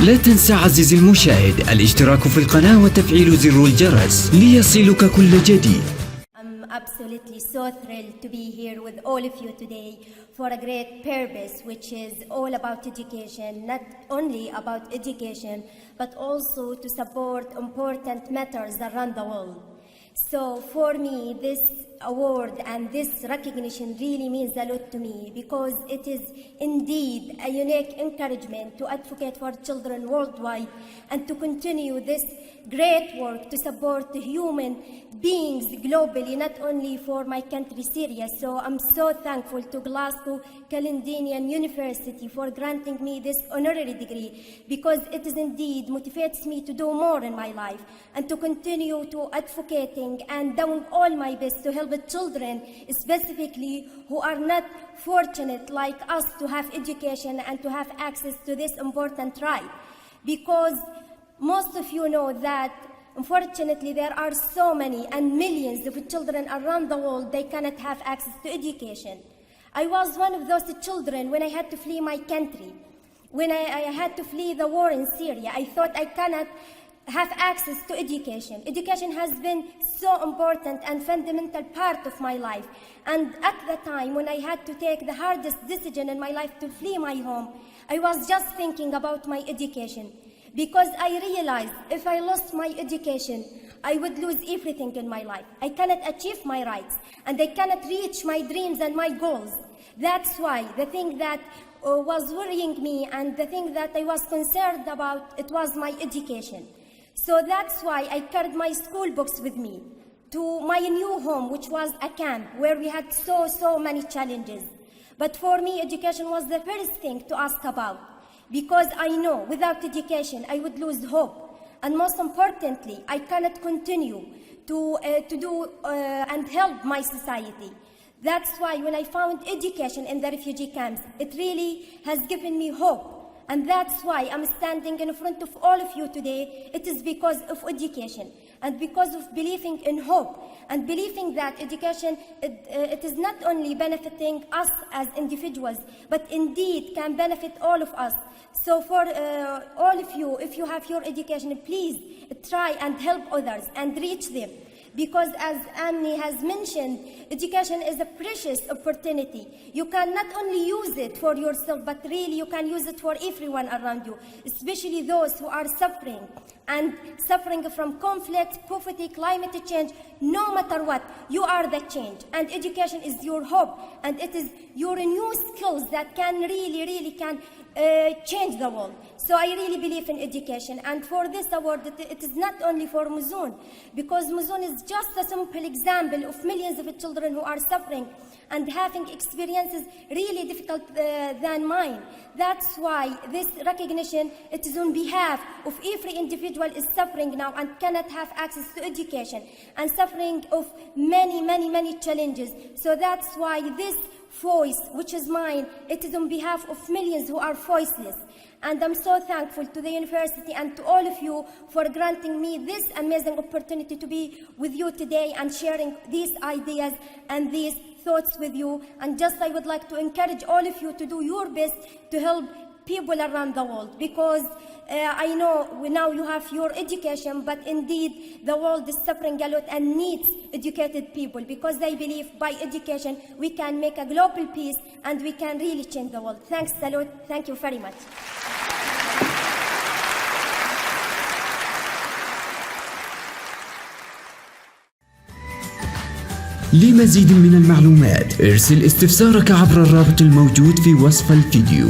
لا تنسى عزيزي المشاهد الاشتراك في القناة وتفعيل زر الجرس ليصلك كل جديد. I'm absolutely so thrilled to be here with all of you today for a great purpose, which is all about education, not only about education, but also to support important matters around the world. So for me, this award and this recognition really means a lot to me because it is indeed a unique encouragement to advocate for children worldwide and to continue this great work to support human beings globally, not only for my country, Syria. So I'm so thankful to Glasgow Caledonian University for granting me this honorary degree because it is indeed motivates me to do more in my life and to continue to advocating and doing all my best to help the children, specifically who are not fortunate like us to have education and to have access to this important right. Because most of you know that unfortunately there are so many and millions of children around the world they cannot have access to education. I was one of those children when I had to flee my country. When I had to flee the war in Syria, I thought I cannot have access to education. Education has been so important and fundamental part of my life. And at the time when I had to take the hardest decision in my life to flee my home, I was just thinking about my education. Because I realized if I lost my education, I would lose everything in my life. I cannot achieve my rights and I cannot reach my dreams and my goals. That's why the thing that was worrying me and the thing that I was concerned about, it was my education. So that's why I carried my school books with me to my new home, which was a camp where we had so many challenges. But for me, education was the first thing to ask about. Because I know without education I would lose hope, and most importantly I cannot continue to do and help my society. That's why when I found education in the refugee camps, it really has given me hope, and that's why I'm standing in front of all of you today. It is because of education and because of believing in hope and believing that education it is not only benefiting us as individuals, but indeed can benefit all of us. So for all of you, if you have your education, please try and help others and reach them. Because as Annie has mentioned, education is a precious opportunity. You can not only use it for yourself, but really you can use it for everyone around you, especially those who are suffering from conflict, poverty, climate change. No matter what, you are the change. And education is your hope, and it is your new skills that can really change the world. So I really believe in education, and for this award, it is not only for Muzoon, because Muzoon is just a simple example of millions of children who are suffering and having experiences really difficult than mine. That's why this recognition, it is on behalf of every individual is suffering now and cannot have access to education and suffering of many challenges. So that's why this voice, which is mine, it is on behalf of millions who are voiceless. And I'm so thankful to the university and to all of you for granting me this amazing opportunity to be with you today and sharing these ideas and these thoughts with you. And just I would like to encourage all of you to do your best to help people around the world, because I know now you have your education, but indeed the world is suffering a lot and needs educated people, because they believe by education we can make a global peace and we can really change the world. Thanks a lot. Thank you very much. لمزيد من المعلومات ارسل استفسارك عبر الرابط الموجود في وصف الفيديو.